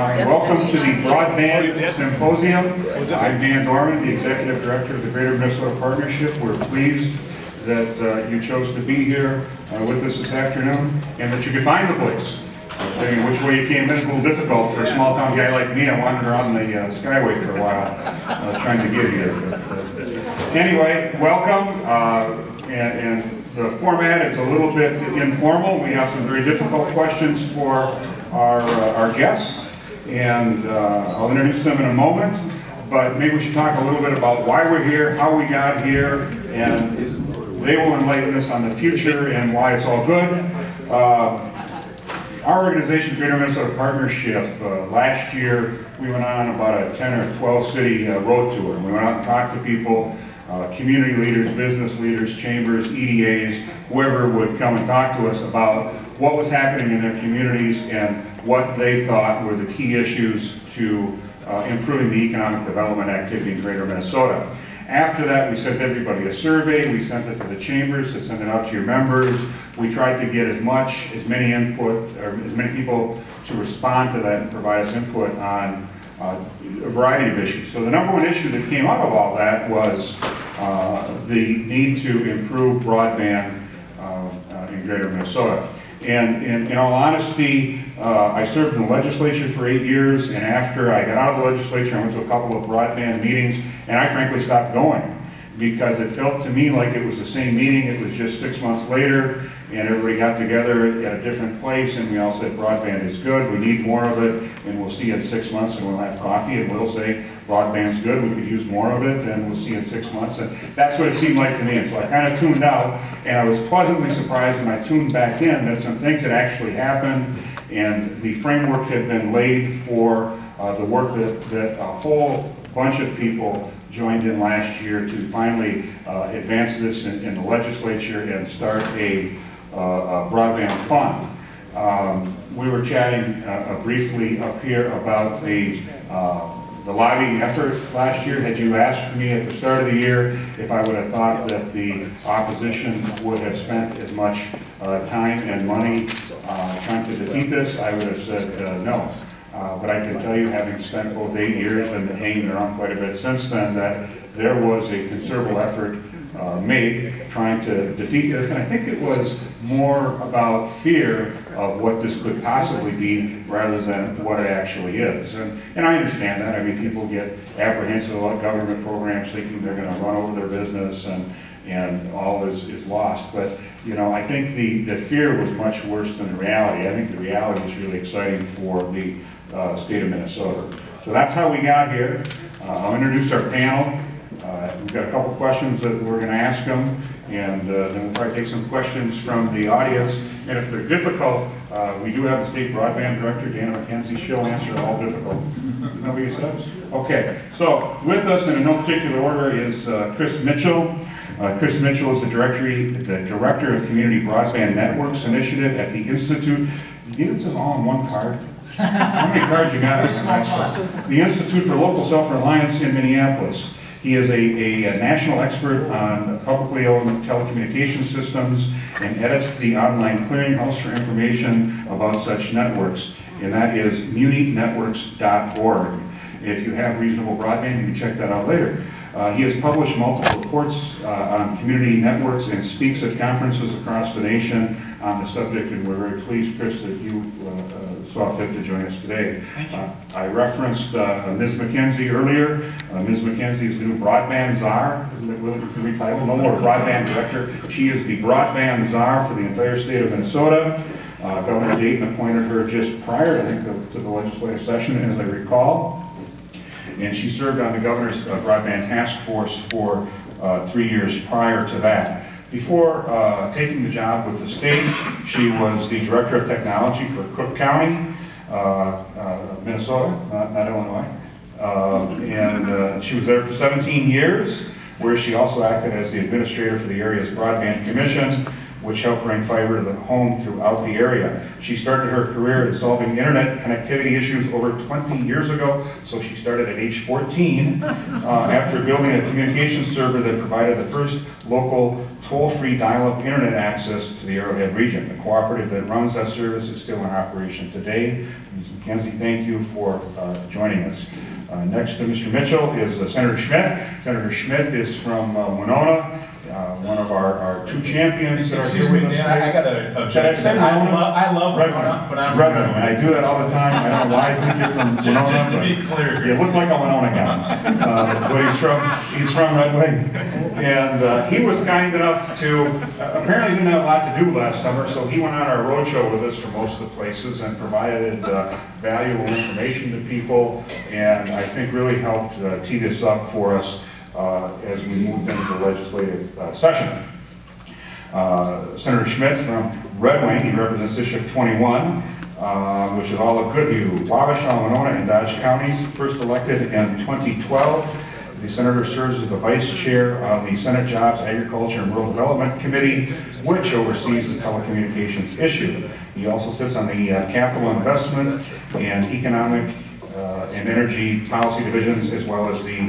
Welcome to the Broadband Symposium. I'm Dan Dorman, the Executive Director of the Greater Minnesota Partnership. We're pleased that you chose to be here with us this afternoon and that you could find the place. Which way you came in is a little difficult for a small town guy like me. I wandered around the Skyway for a while trying to get here. Anyway, welcome. And the format is a little bit informal. We have some very difficult questions for our guests, and I'll introduce them in a moment, but maybe we should talk a little bit about why we're here, how we got here, and they will enlighten us on the future and why it's all good. Our organization, Greater Minnesota Partnership, last year we went on about a 10 or 12 city road tour. We went out and talked to people, community leaders, business leaders, chambers, EDAs, whoever would come and talk to us about what was happening in their communities and what they thought were the key issues to improving the economic development activity in Greater Minnesota. After that, we sent everybody a survey. We sent it to the chambers to send it out to your members. We tried to get as many input, or as many people to respond to that and provide us input on a variety of issues. So the number one issue that came out of all that was the need to improve broadband in Greater Minnesota. And in all honesty, I served in the legislature for 8 years, and after I got out of the legislature, I went to a couple of broadband meetings, and I frankly stopped going because it felt to me like it was the same meeting. It was just 6 months later, and everybody got together at a different place, and we all said broadband is good, we need more of it, and we'll see you in 6 months, and we'll have coffee, and we'll say broadband's good, we could use more of it, and we'll see you in 6 months. And that's what it seemed like to me, and so I kind of tuned out, and I was pleasantly surprised when I tuned back in that some things had actually happened, and the framework had been laid for the work that a whole bunch of people joined in last year to finally advance this in the legislature and start a broadband fund. We were chatting briefly up here about the lobbying effort last year. Had you asked me at the start of the year if I would have thought that the opposition would have spent as much time and money trying to defeat this, I would have said no. But I can tell you, having spent both 8 years and hanging around quite a bit since then, that there was a considerable effort made trying to defeat this, and I think it was more about fear of what this could possibly be rather than what it actually is. And I understand that. I mean, people get apprehensive about government programs thinking they're going to run over their business and all is lost. But, you know, I think the fear was much worse than the reality. I think the reality is really exciting for the state of Minnesota. So that's how we got here. I'll introduce our panel. We've got a couple questions that we're going to ask them, and then we'll probably take some questions from the audience. And if they're difficult, we do have the State Broadband Director, Dana McKenzie. She'll answer all difficult. You know what you said? Okay, so with us in no particular order is Chris Mitchell. Chris Mitchell is the Director of Community Broadband Networks Initiative at the Institute. You get it all in one card? How many cards you got? The Institute for Local Self-Reliance in Minneapolis. He is a national expert on publicly owned telecommunication systems and edits the online clearinghouse for information about such networks, and that is muninetworks.org. If you have reasonable broadband, you can check that out later. He has published multiple reports on community networks and speaks at conferences across the nation on the subject, and we're very pleased, Chris, that you saw fit to join us today. Thank you. I referenced Ms. McKenzie earlier. Ms. McKenzie is the new Broadband Czar, retitled, no more Broadband Director. She is the Broadband Czar for the entire state of Minnesota. Governor Dayton appointed her just prior, I think, to the legislative session, as I recall. And she served on the governor's broadband task force for 3 years prior to that. Before taking the job with the state, she was the Director of Technology for Cook County, Minnesota, not Illinois. And she was there for 17 years, where she also acted as the administrator for the area's Broadband Commission. which helped bring fiber to the home throughout the area. She started her career in solving internet connectivity issues over 20 years ago, so she started at age 14 after building a communications server that provided the first local toll-free dial-up internet access to the Arrowhead region. The cooperative that runs that service is still in operation today. Ms. McKenzie, thank you for joining us. Next to Mr. Mitchell is Senator Schmidt. Senator Schmidt is from Winona, one of our two champions that are here with us today. I got to object. I love Winona, but I'm from Redmond, and I do that all the time. I don't know why I think you're from Winona. Just to be clear. You look like a Winona guy, but he's from Red Wing. And he was kind enough to, apparently didn't have a lot to do last summer, so he went on our roadshow with us for most of the places and provided valuable information to people, and I think really helped tee this up for us as we moved into the legislative session. Senator Schmidt from Red Wing, he represents District 21, which is all of Goodhue, Wabasha, Winona, and Dodge counties. First elected in 2012. The senator serves as the vice chair of the Senate Jobs, Agriculture, and Rural Development Committee, which oversees the telecommunications issue. He also sits on the Capital Investment and Economic and Energy Policy Divisions, as well as the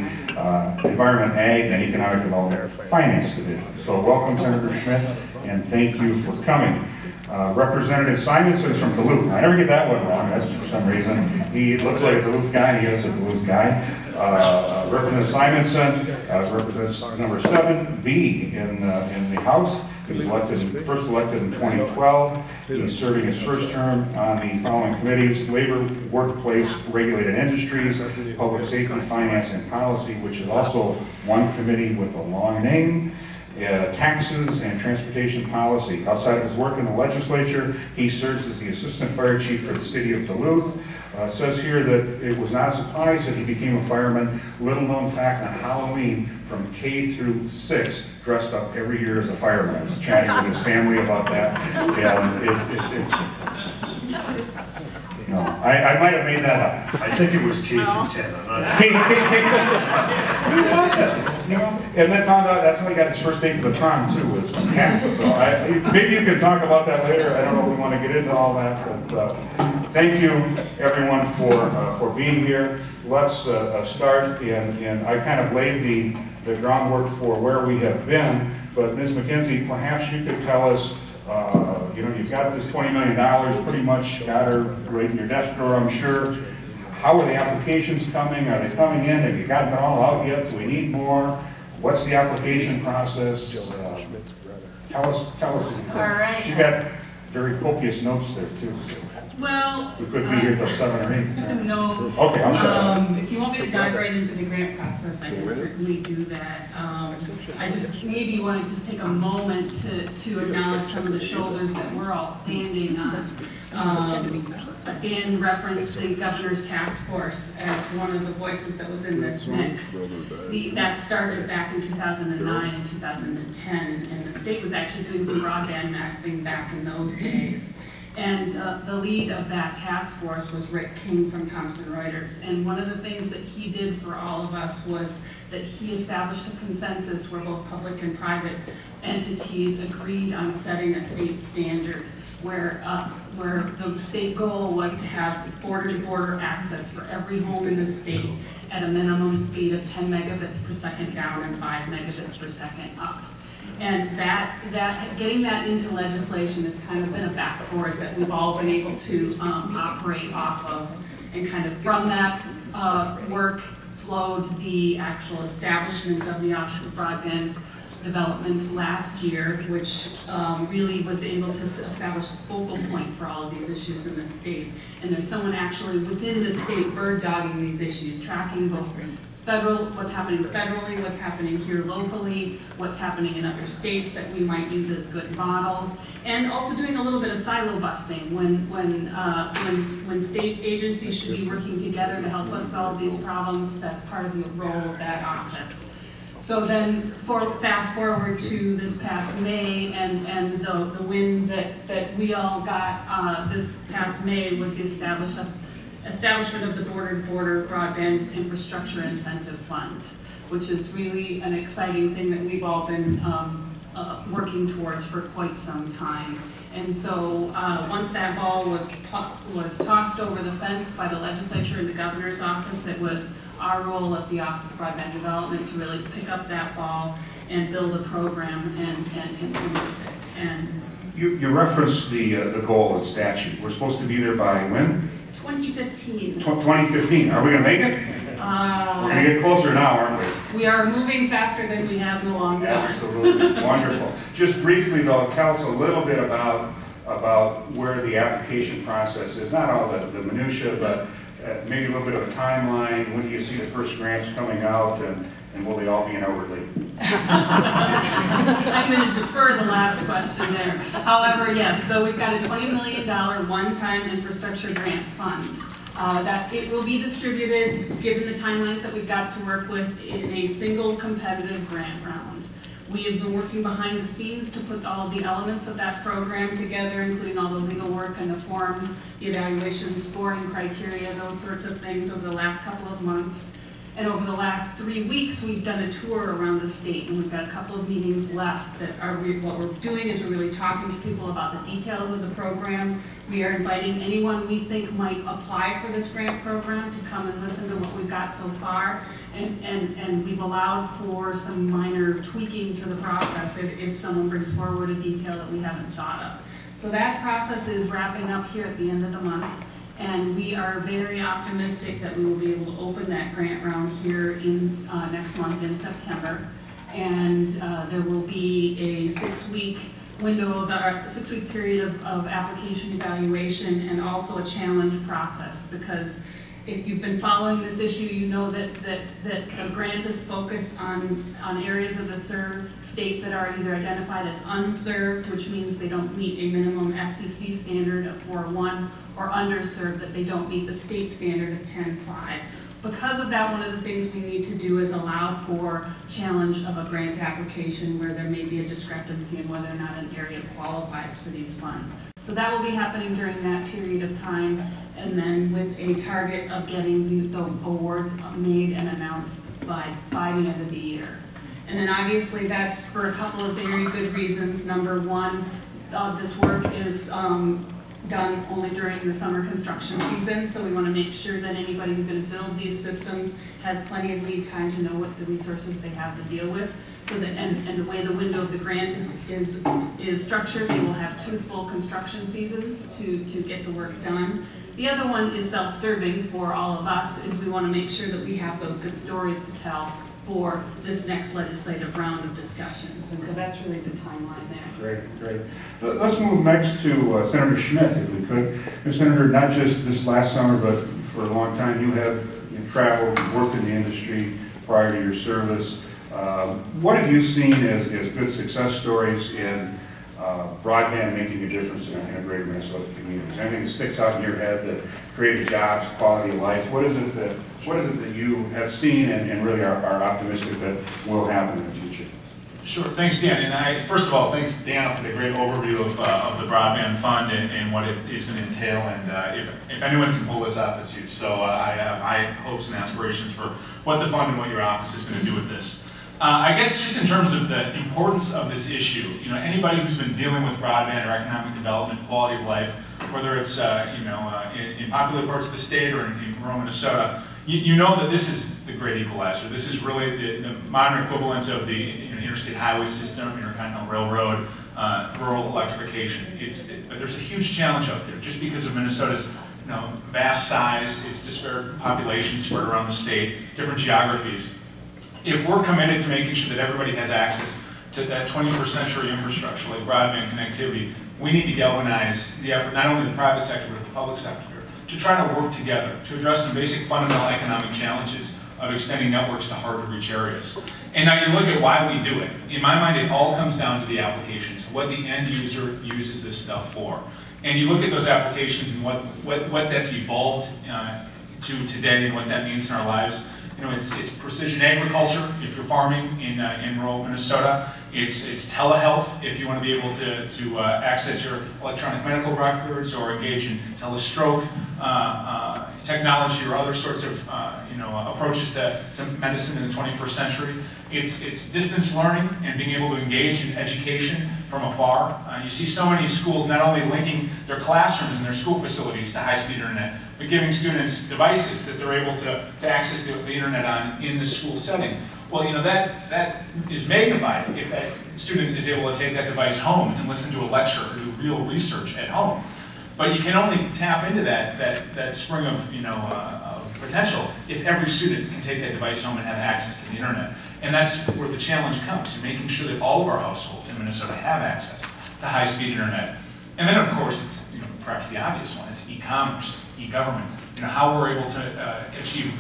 Environment, Ag, and Economic Development Finance Division. So welcome, Senator Schmidt, and thank you for coming. Representative Simonson is from Duluth. I never get that one wrong, that's for some reason. He looks like a Duluth guy, and he is a Duluth guy. Representative Simonson represents number 7B in the House. He was first elected in 2012. He's serving his first term on the following committees: Labor, Workplace, Regulated Industries, Public Safety, Finance, and Policy, which is also one committee with a long name. Taxes and Transportation Policy. Outside of his work in the legislature, he serves as the Assistant Fire Chief for the City of Duluth. It says here that it was not a surprise that he became a fireman. Little known fact, on Halloween, from K through 6, dressed up every year as a fireman. I was chatting with his family about that, and you know, I might have made that up. I think it was K through 10. I'm not K. You know, and then found out that's how he got his first date to the prom too, was cat. So maybe you can talk about that later. I don't know if we want to get into all that, but thank you everyone for being here. Let's start, and I kind of laid the groundwork for where we have been. But Ms. McKenzie, perhaps you could tell us. You know, you've got this $20 million, pretty much got her right in your desk drawer, I'm sure. How are the applications coming? Are they coming in? Have you gotten it all out yet? Do we need more? What's the application process? Tell us. All right. She got very copious notes there too. So. Well, we could be here till 7 or 8. No. Okay, I'm sorry. If you want me to dive right into the grant process, I can certainly do that. I just maybe want to just take a moment to acknowledge some of the shoulders that we're all standing on. Dan referenced the governor's task force as one of the voices that was in this mix. That started back in 2009 and 2010, and the state was actually doing some broadband mapping back in those days. And the lead of that task force was Rick King from Thomson Reuters. And one of the things that he did for all of us was that he established a consensus where both public and private entities agreed on setting a state standard where the state goal was to have border-to-border access for every home in the state at a minimum speed of 10 megabits per second down and 5 megabits per second up. And getting that into legislation has kind of been a backboard that we've all been able to operate off of. And kind of from that work flowed the actual establishment of the Office of Broadband Development last year, which really was able to establish a focal point for all of these issues in the state. And there's someone actually within the state bird-dogging these issues, tracking both what's happening federally, what's happening here locally, what's happening in other states that we might use as good models, and also doing a little bit of silo busting when state agencies should be working together to help us solve these problems. That's part of the role of that office. So then, fast forward to this past May, and the win that we all got this past May was the establishment of the Border-to-Border Broadband Infrastructure Incentive Fund, which is really an exciting thing that we've all been working towards for quite some time. And so once that ball was tossed over the fence by the legislature and the governor's office, it was our role at the Office of Broadband Development to really pick up that ball and build a program and implement it. And you referenced the goal and statute. We're supposed to be there by when? 2015. 2015. Are we going to make it? We're going to get closer now, aren't we? We are moving faster than we have in a long time. Absolutely. Wonderful. Just briefly, though, tell us a little bit about where the application process is. Not all the minutia, but maybe a little bit of a timeline. When do you see the first grants coming out, and will they all be in Overley? I'm going to defer the last question there. However, yes, so we've got a $20 million one-time infrastructure grant fund. That it will be distributed, given the timelines that we've got to work with, in a single competitive grant round. We have been working behind the scenes to put all the elements of that program together, including all the legal work and the forms, the evaluation, scoring criteria, those sorts of things over the last couple of months. And over the last 3 weeks, we've done a tour around the state, and we've got a couple of meetings left that are, what we're doing is we're really talking to people about the details of the program. We are inviting anyone we think might apply for this grant program to come and listen to what we've got so far. And we've allowed for some minor tweaking to the process if someone brings forward a detail that we haven't thought of. So that process is wrapping up here at the end of the month. And we are very optimistic that we will be able to open that grant round here in next month in September. And there will be a 6-week window of 6-week period of application evaluation, and also a challenge process, because if you've been following this issue, you know that the grant is focused on areas of the state that are either identified as unserved, which means they don't meet a minimum FCC standard of 4.1, or underserved, that they don't meet the state standard of 10.5. Because of that, one of the things we need to do is allow for challenge of a grant application where there may be a discrepancy in whether or not an area qualifies for these funds. So that will be happening during that period of time, and then with a target of getting the awards made and announced by the end of the year. And then obviously that's for a couple of very good reasons. Number one, this work is done only during the summer construction season, so we want to make sure that anybody who's going to build these systems has plenty of lead time to know what the resources they have to deal with. So that, and the way the window of the grant is structured, they will have 2 full construction seasons to get the work done. The other one is self-serving for all of us, is we want to make sure that we have those good stories to tell for this next legislative round of discussions. And so that's really the timeline there. Great. Let's move next to Senator Schmidt, if we could. Senator, not just this last summer, but for a long time, you have traveled, worked in the industry prior to your service. What have you seen as good success stories in broadband making a difference in a greater Minnesota community? Anything that sticks out in your head that created jobs, quality of life? What is it that you have seen and really are optimistic that will happen in the future? Sure, thanks Dan. And first of all, thanks Dan for the great overview of the Broadband Fund and what it is going to entail. And if anyone can pull this off, it's you. So I have high hopes and aspirations for what the fund and what your office is going to do with this. I guess just in terms of the importance of this issue, anybody who's been dealing with broadband or economic development, quality of life, whether it's in popular parts of the state or in rural Minnesota, you know that this is the great equalizer. This is really the modern equivalent of the interstate highway system, intercontinental railroad, rural electrification. But there's a huge challenge out there just because of Minnesota's vast size, its disparate population spread around the state, different geographies. If we're committed to making sure that everybody has access to that 21st century infrastructure like broadband connectivity, we need to galvanize the effort, not only the private sector, but the public sector, to try to work together to address some basic fundamental economic challenges of extending networks to hard-to-reach areas. And now you look at why we do it. In my mind, it all comes down to the applications, what the end user uses this stuff for. And you look at those applications and what that's evolved to today and what that means in our lives. It's precision agriculture if you're farming in rural Minnesota. It's telehealth if you want to be able to access your electronic medical records or engage in telestroke technology or other sorts of approaches to medicine in the 21st century. It's distance learning and being able to engage in education from afar. You see so many schools not only linking their classrooms and their school facilities to high-speed internet, but giving students devices that they're able to access the internet on in the school setting. Well, that is magnified if that student is able to take that device home and listen to a lecture or do real research at home. But you can only tap into that spring of potential if every student can take that device home and have access to the internet. And that's where the challenge comes, in making sure that all of our households in Minnesota have access to high-speed internet. And then, of course, it's perhaps the obvious one. It's e-commerce, e-government. How we're able to achieve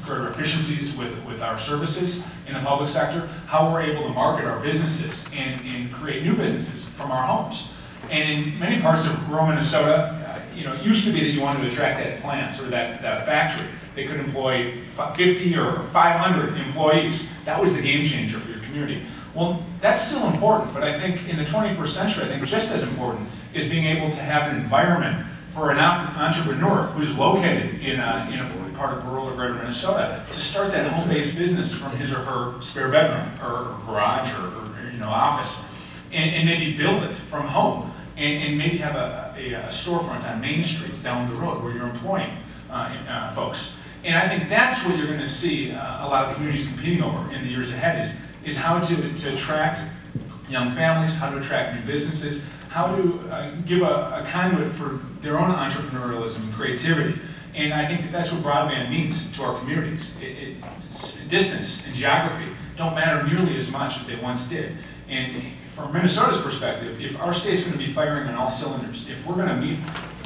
greater efficiencies with our services in the public sector, how we're able to market our businesses and create new businesses from our homes. And in many parts of rural Minnesota, it used to be that you wanted to attract that plant or that factory. They could employ 50 or 500 employees. That was the game changer for your community. Well, that's still important, but I think in the 21st century, I think just as important is being able to have an environment for an entrepreneur who's located in a part of rural or greater Minnesota to start that home-based business from his or her spare bedroom or garage or office, and maybe build it from home, and maybe have a storefront on Main Street down the road where you're employing folks. And I think that's what you're going to see a lot of communities competing over in the years ahead is how to attract young families, how to attract new businesses, how to give a conduit for their own entrepreneurialism and creativity. And I think that's what broadband means to our communities. Distance and geography don't matter nearly as much as they once did. And from Minnesota's perspective, if our state's going to be firing on all cylinders, if we're going to meet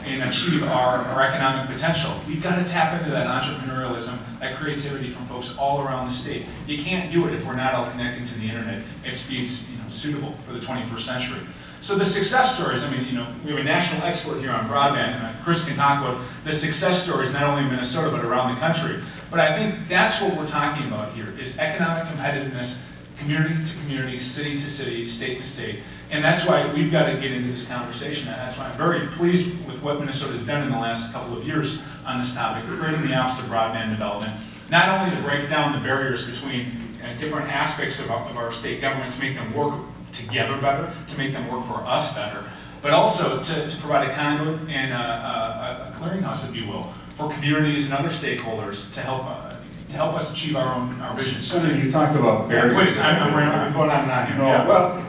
and achieve our economic potential, we've got to tap into that entrepreneurialism, that creativity from folks all around the state. You can't do it if we're not all connecting to the internet at speeds suitable for the 21st century. So the success stories, we have a national expert here on broadband, and Chris can talk about the success stories not only in Minnesota but around the country. But I think that's what we're talking about here, is economic competitiveness, community to community, city to city, state to state. And that's why we've got to get into this conversation. And that's why I'm very pleased with what Minnesota's done in the last couple of years on this topic, creating the Office of Broadband Development, not only to break down the barriers between different aspects of our state government to make them work together better, to make them work for us better, but also to provide a conduit and a clearinghouse, if you will, for communities and other stakeholders to help us achieve our vision. Senator, you talked about barriers. Yeah, please, I'm going on and on here. No, Yeah. well,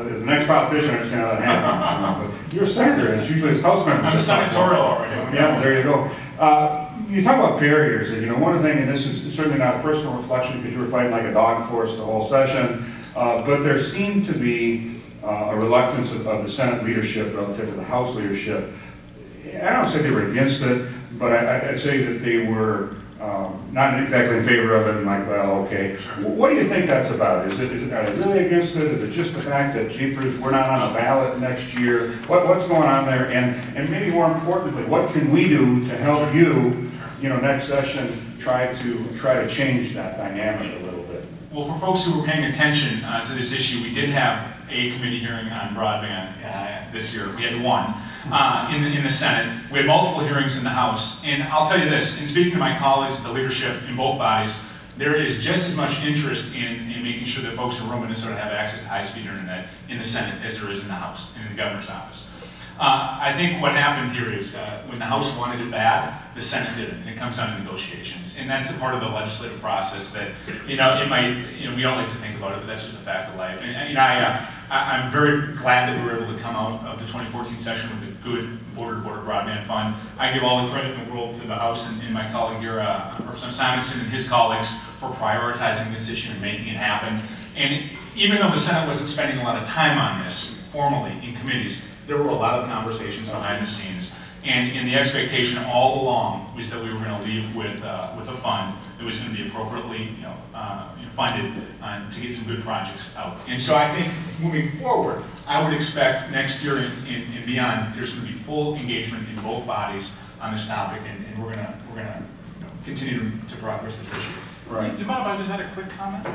the next politician, I understand how that happens. But you're a senator, and it's usually as House members. I'm senatorial already. Yeah, there you go. You talk about barriers, and one thing, and this is certainly not a personal reflection because you were fighting like a dog for us the whole session, but there seemed to be a reluctance of the Senate leadership relative to the House leadership. I don't say they were against it, but I'd say that they were not exactly in favor of it, and like, well, okay. Sure. What do you think that's about? Are they really against it? Is it just the fact that, jeepers, we're not on the ballot next year? What's going on there? And maybe more importantly, what can we do to help you, next session, try to change that dynamic a little bit? Well, for folks who were paying attention to this issue, we did have a committee hearing on broadband this year. We had one in the Senate. We had multiple hearings in the House. And I'll tell you this, in speaking to my colleagues at the leadership in both bodies, there is just as much interest in making sure that folks in rural Minnesota have access to high-speed internet in the Senate as there is in the House, in the governor's office. I think what happened here is when the House wanted it bad, the Senate did it, and it comes down to negotiations. And that's the part of the legislative process that, it might, we don't like to think about it, but that's just a fact of life. And I'm very glad that we were able to come out of the 2014 session with a good border-to-border broadband fund. I give all the credit in the world to the House and my colleague here, Representative Simonson and his colleagues for prioritizing this issue and making it happen. And even though the Senate wasn't spending a lot of time on this formally in committees, there were a lot of conversations behind the scenes. And the expectation all along was that we were going to leave with a fund that was going to be appropriately funded to get some good projects out. And so I think moving forward, I would expect next year and beyond, there's going to be full engagement in both bodies on this topic, and we're going to continue to progress this issue. Right. Do you mind if I just had a quick comment?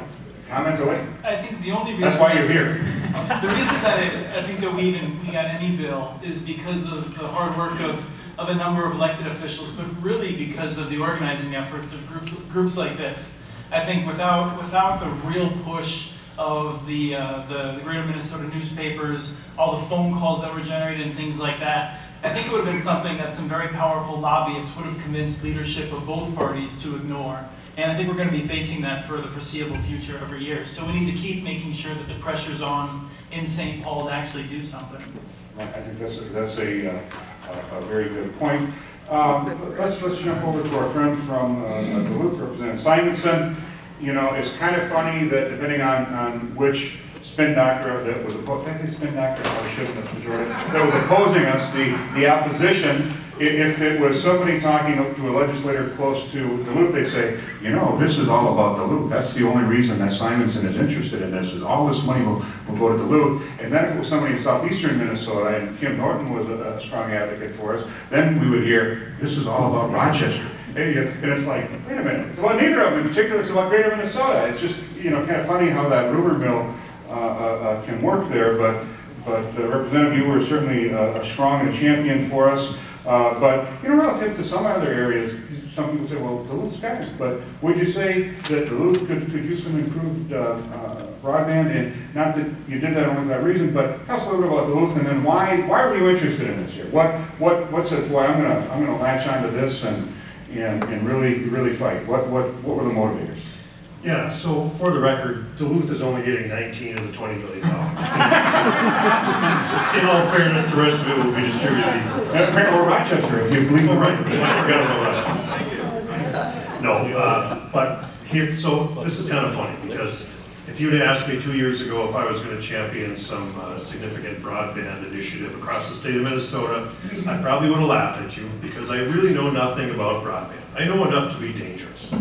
Comment away. I think the only reason... That's why you're here. The reason that I think that we got any bill is because of the hard work of of a number of elected officials, but really because of the organizing efforts of groups like this. I think without the real push of the Greater Minnesota newspapers, all the phone calls that were generated and things like that, I think it would have been something that some very powerful lobbyists would have convinced leadership of both parties to ignore. And I think we're going to be facing that for the foreseeable future every year. So we need to keep making sure that the pressure's on in St. Paul to actually do something. I think that's a very good point. Let's jump over to our friend from Duluth, Representative Simonson. You know, it's kind of funny that depending on which spin doctor that was opposing, did I say spin doctor? I shouldn't, that's majority. That was opposing us, the opposition. If it was somebody talking to a legislator close to Duluth, they say, you know, this is all about Duluth. That's the only reason that Simonson is interested in this, is all this money will go to Duluth. And then if it was somebody in southeastern Minnesota, and Kim Norton was a strong advocate for us, then we would hear, this is all about Rochester. And it's like, wait a minute, it's about neither of them. In particular, it's about Greater Minnesota. It's just, you know, kind of funny how that rumor mill can work there. But Representative, you were certainly strong and a champion for us. But, you know, relative to some other areas, some people say, well, Duluth's got it. But would you say that Duluth could use some improved broadband? And not that you did that only for that reason, but tell us a little bit about Duluth, and then why were you interested in this here? What's it? Why I'm gonna latch onto this and really fight. What were the motivators? Yeah, so for the record, Duluth is only getting 19 of the $20 billion. In all fairness, the rest of it will be distributed equally. Or Rochester, if you believe it. Right, I forgot about Rochester. No, but here, so this is kind of funny, because if you'd asked me 2 years ago if I was going to champion some significant broadband initiative across the state of Minnesota, I probably would have laughed at you, because I really know nothing about broadband. I know enough to be dangerous.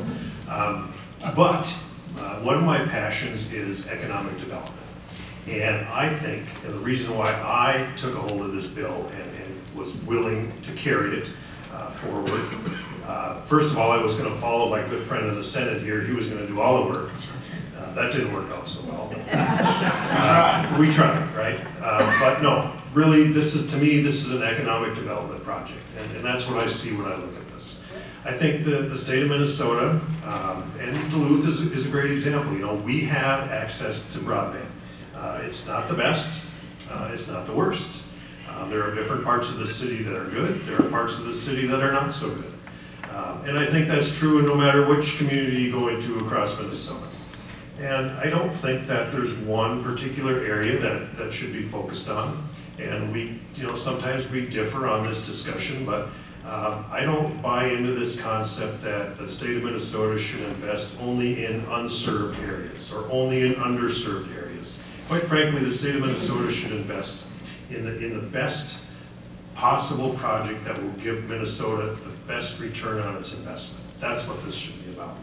But one of my passions is economic development. And I think, and the reason why I took a hold of this bill and was willing to carry it forward, first of all, I was going to follow my good friend in the Senate here. He was going to do all the work. That didn't work out so well. We tried, right? But no, really, to me, this is an economic development project. And that's what I see when I look at this. I think the state of Minnesota and Duluth is a great example. You know, we have access to broadband. It's not the best, it's not the worst. There are different parts of the city that are good, there are parts of the city that are not so good. And I think that's true no matter which community you go into across Minnesota. And I don't think that there's one particular area that should be focused on. And sometimes we differ on this discussion, but I don't buy into this concept that the state of Minnesota should invest only in unserved areas or only in underserved areas. Quite frankly, the state of Minnesota should invest in the best possible project that will give Minnesota the best return on its investment. That's what this should be about.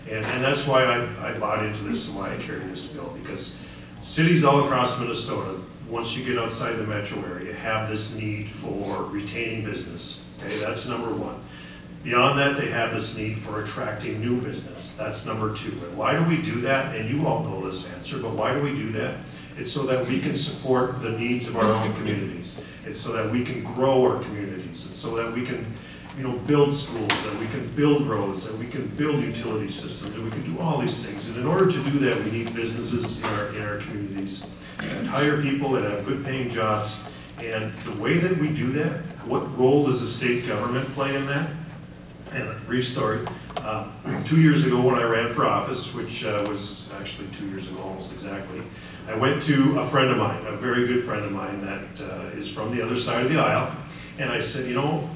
And that's why I bought into this and why I carry this bill, because cities all across Minnesota, once you get outside the metro area, have this need for retaining business. Okay, that's number one. Beyond that, they have this need for attracting new business. That's number two. And why do we do that? And you all know this answer, but why do we do that? It's so that we can support the needs of our own communities. It's so that we can grow our communities. It's so that we can, build schools, and we can build roads, and we can build utility systems, and we can do all these things. And in order to do that, we need businesses in our communities that hire people that have good paying jobs. And the way that we do that, what role does the state government play in that? And a brief story. 2 years ago when I ran for office, which was actually 2 years ago almost exactly, I went to a friend of mine, a very good friend of mine that is from the other side of the aisle. And I said,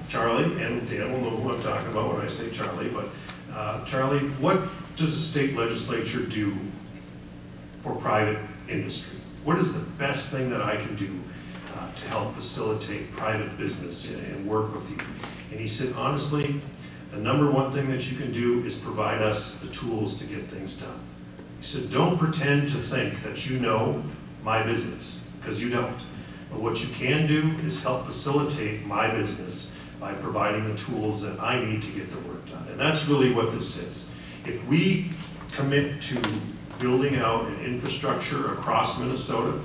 Charlie, and Dan will know who I'm talking about when I say Charlie, but Charlie, what does the state legislature do for private industry? What is the best thing that I can do to help facilitate private business and work with you? And he said, honestly, the number one thing that you can do is provide us the tools to get things done. He said, don't pretend to think that you know my business, because you don't. But what you can do is help facilitate my business by providing the tools that I need to get the work done. And that's really what this is. If we commit to building out an infrastructure across Minnesota,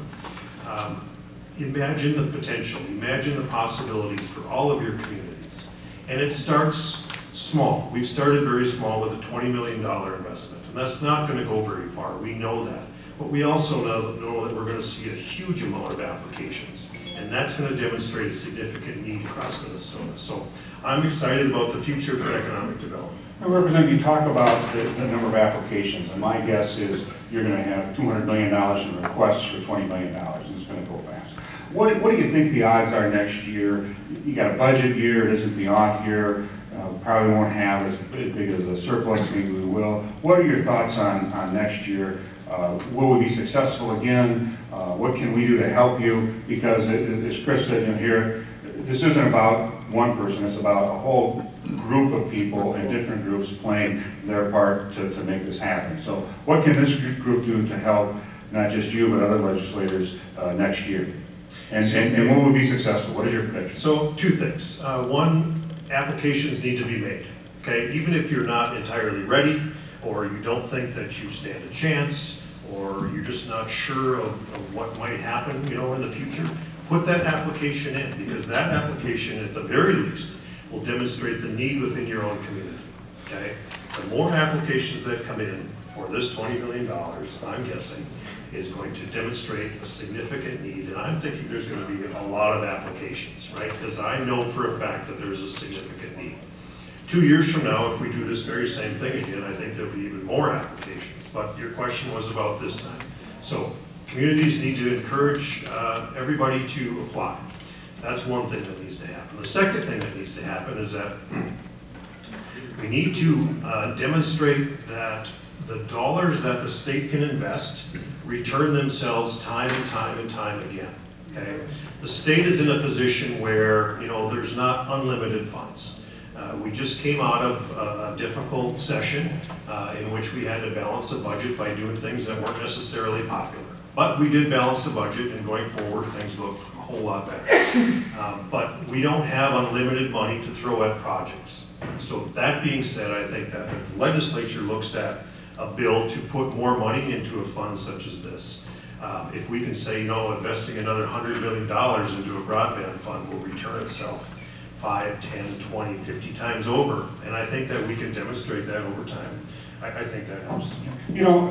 imagine the potential, imagine the possibilities for all of your communities. And it starts small. We've started very small with a $20 million investment, and that's not going to go very far. We know that. But we also know that we're going to see a huge amount of applications, and that's going to demonstrate a significant need across Minnesota. So I'm excited about the future for economic development. Representative, you talk about the number of applications, and my guess is you're going to have $200 million in requests for $20 million, and it's going to go fast. What do you think the odds are next year? You got a budget year, it isn't the off year, probably won't have as big as a surplus, maybe we will. What are your thoughts on next year? Will we be successful again? What can we do to help you? Because as Chris said here, this isn't about one person, it's about a whole group of people and different groups playing their part to make this happen. So what can this group do to help not just you but other legislators next year? And when will we be successful? What is your prediction? So two things. One, applications need to be made. Okay, even if you're not entirely ready, or you don't think that you stand a chance, or you're just not sure of what might happen, you know, in the future, put that application in, because that application, at the very least, will demonstrate the need within your own community. Okay, the more applications that come in for this $20 million, I'm guessing, is going to demonstrate a significant need, and I'm thinking there's going to be a lot of applications, right? Because I know for a fact that there's a significant need. 2 years from now, if we do this very same thing again, I think there'll be even more applications. But your question was about this time. So communities need to encourage everybody to apply. That's one thing that needs to happen. The second thing that needs to happen is that we need to demonstrate that the dollars that the state can invest return themselves time and time and time again. Okay? The state is in a position where, you know, there's not unlimited funds. We just came out of a difficult session in which we had to balance the budget by doing things that weren't necessarily popular. But we did balance the budget, and going forward, things look a whole lot better. But we don't have unlimited money to throw at projects. So that being said, I think that if the legislature looks at a bill to put more money into a fund such as this, if we can say, you know, investing another $100 million into a broadband fund will return itself 5, 10, 20, 50 times over, and I think that we can demonstrate that over time. I think that helps. You know,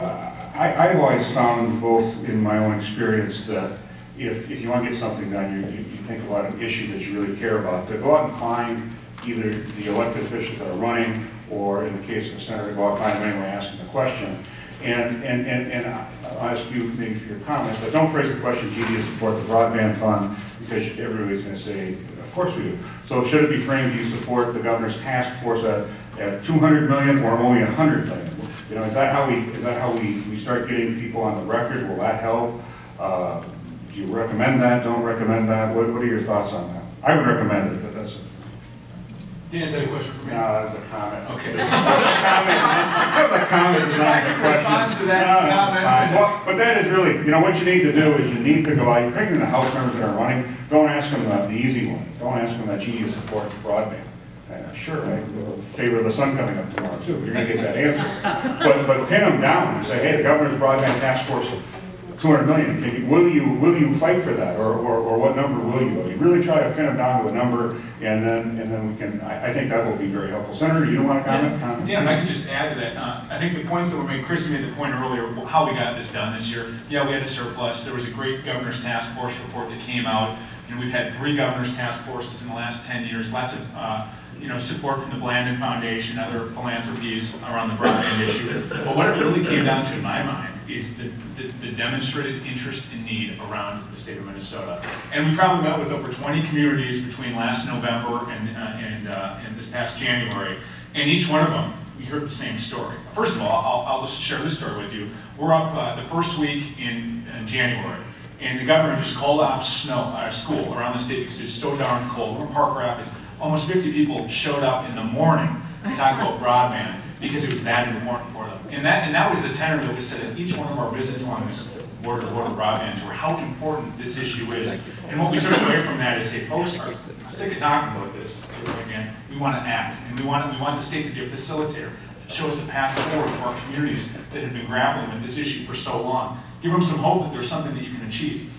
I've always found, both in my own experience, that if you want to get something done, you think about an issue that you really care about, to go out and find either the elected officials that are running, or in the case of the senator, to go out and find them anyway asking the question. And I'll ask you maybe for your comments, but don't phrase the question, do you support the broadband fund? Because everybody's going to say, of course we do. So should it be framed, do you support the governor's task force at $200 million or only $100 million? You know, is that how we start getting people on the record? Will that help? Do you recommend that? Don't recommend that? What are your thoughts on that? I would recommend it, but that's it. Dan, is that a question for me? No, that was a comment. Okay. That was a comment, not a question. Respond to that comment. Well, but that is really, you know, what you need to do is you need to go out, you're picking the House members that are running, don't ask them the easy one. Don't ask them that, gee, you support broadband. Sure, I favor the sun coming up tomorrow too. You're going to get that answer. But pin them down and say, hey, the governor's broadband task force, $200 million. Maybe, will you fight for that, or what number will you? I mean, really try to pin them down to a number, and then we can. I think that will be very helpful. Senator, you don't want to comment? Dan, if I could just add to that, I think the points that were made, Chrissy made the point earlier, how we got this done this year. Yeah, we had a surplus. There was a great governor's task force report that came out, and we've had 3 governor's task forces in the last 10 years. Lots of support from the Blandon Foundation, other philanthropies around the broadband issue. But what it really came down to, in my mind, is the demonstrated interest and need around the state of Minnesota. And we probably met with over 20 communities between last November and this past January. And each one of them, we heard the same story. First of all, I'll just share this story with you. We're up the first week in January, and the governor just called off school around the state because it was so darn cold. We're in Park Rapids. Almost 50 people showed up in the morning to talk about broadband because it was that important for them. And that was the tenor that we said at each one of our visits along this border-to-border broadband tour, how important this issue is. And what we took away from that is, hey, folks are sick of talking about this. Again, we want to act, and we want the state to be a facilitator, show us a path forward for our communities that have been grappling with this issue for so long. Give them some hope that there's something that you can achieve.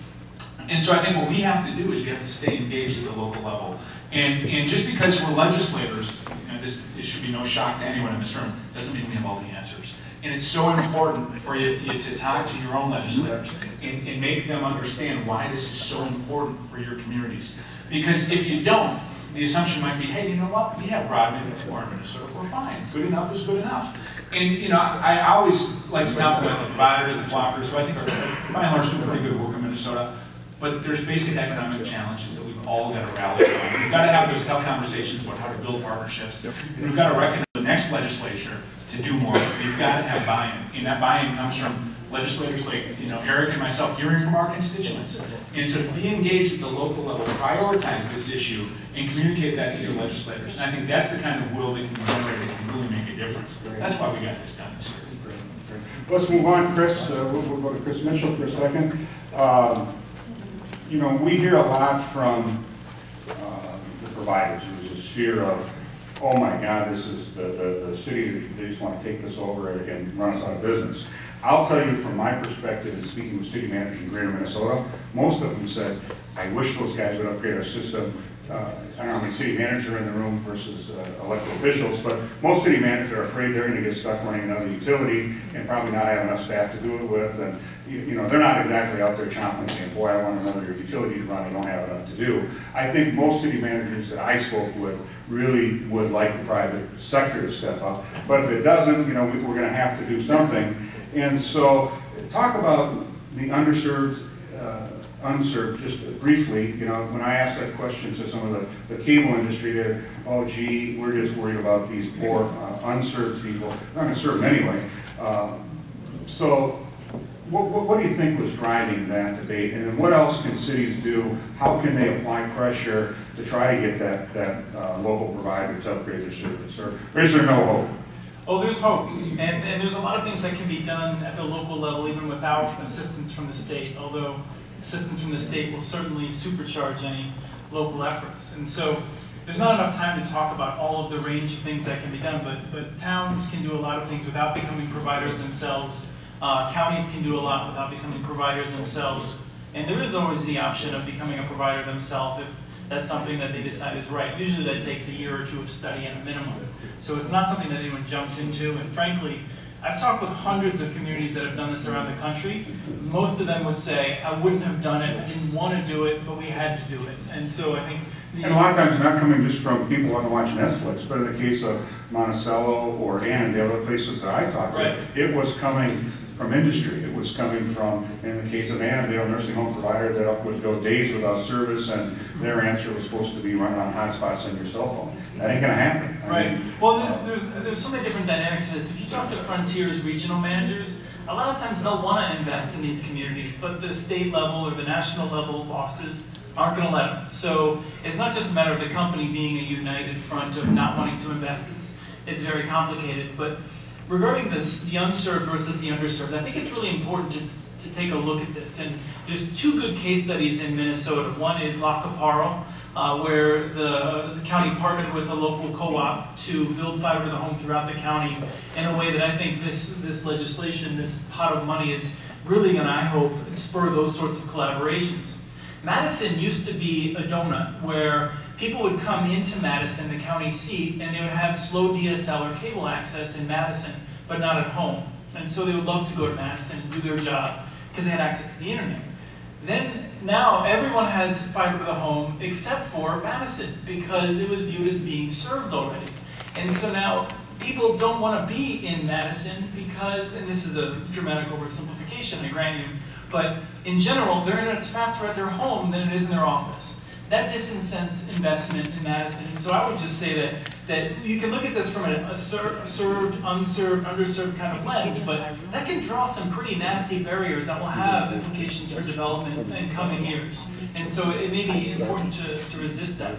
And so I think what we have to do is we have to stay engaged at the local level. And just because we're legislators, it should be no shock to anyone in this room, doesn't mean we have all the answers. And it's so important for you to talk to your own legislators and make them understand why this is so important for your communities. Because if you don't, the assumption might be, hey, you know what? We have broadband before in Minnesota. We're fine. Good enough is good enough. And I always like to compliment the providers and cooperators, who I think are by and large doing pretty good work in Minnesota. But there's basic economic challenges that we've all got to rally around. We've got to have those tough conversations about how to build partnerships. And we've got to recognize the next legislature to do more. We've got to have buy-in. And that buy-in comes from legislators like Eric and myself hearing from our constituents. And so be engaged at the local level, prioritize this issue, and communicate that to your legislators. And I think that's the kind of will that can be generated that can really make a difference. That's why we got this done this year. Let's move on, Chris. We'll go to Chris Mitchell for a second. We hear a lot from the providers. There's this fear of, oh my God, this is the city, they just want to take this over and run us out of business. I'll tell you from my perspective, and speaking with city managers in Greater Minnesota, most of them said, I wish those guys would upgrade our system. I don't know how many city managers are in the room versus elected officials, but most city managers are afraid they're going to get stuck running another utility and probably not have enough staff to do it with. And they're not exactly out there chomping saying, boy, I want another utility to run, I don't have enough to do. I think most city managers that I spoke with really would like the private sector to step up. But if it doesn't, we're going to have to do something. And so talk about the underserved, unserved, just briefly. When I asked that question to some of the cable industry, they're, oh gee, we're just worried about these poor unserved people. They're not going to serve them anyway. So what do you think was driving that debate? And then what else can cities do? How can they apply pressure to try to get that local provider to upgrade their service? Or is there no hope? Oh, there's hope, and there's a lot of things that can be done at the local level even without assistance from the state, although assistance from the state will certainly supercharge any local efforts. And so there's not enough time to talk about all of the range of things that can be done, but towns can do a lot of things without becoming providers themselves. Counties can do a lot without becoming providers themselves. And there is always the option of becoming a provider themselves if that's something that they decide is right. Usually that takes a year or two of study at a minimum. So it's not something that anyone jumps into, and frankly, I've talked with hundreds of communities that have done this around the country. Most of them would say, I wouldn't have done it, I didn't want to do it, but we had to do it. And so I think... And a lot of times it's not coming just from people wanting to watch Netflix, but in the case of Monticello or Annandale, other places that I talked to, it was coming from industry. It was coming from, in the case of Annandale, nursing home provider that would go days without service, and their answer was supposed to be running on hotspots on your cell phone. That ain't gonna happen. Right. Well, there's so many different dynamics to this. If you talk to Frontier's regional managers, a lot of times they'll want to invest in these communities, but the state level or the national level bosses aren't going to let them. So it's not just a matter of the company being a united front of not wanting to invest. It's very complicated. But regarding the unserved versus the underserved, I think it's really important to take a look at this. And there's two good case studies in Minnesota. One is La Caparo, where the county partnered with a local co-op to build fiber to the home throughout the county in a way that I think this legislation, this pot of money is really going to, I hope, spur those sorts of collaborations. Madison used to be a donut where people would come into Madison, the county seat, and they would have slow DSL or cable access in Madison, but not at home. And so they would love to go to Madison and do their job because they had access to the internet. Then now everyone has fiber to the home except for Madison because it was viewed as being served already. And so now people don't want to be in Madison because, and this is a dramatic oversimplification, I grant you, but in general, their internet's faster at their home than it is in their office. That disincents investment in Madison. And so I would just say that you can look at this from a served, unserved, underserved kind of lens, but that can draw some pretty nasty barriers that will have implications for development in coming years. And so it may be important to resist that.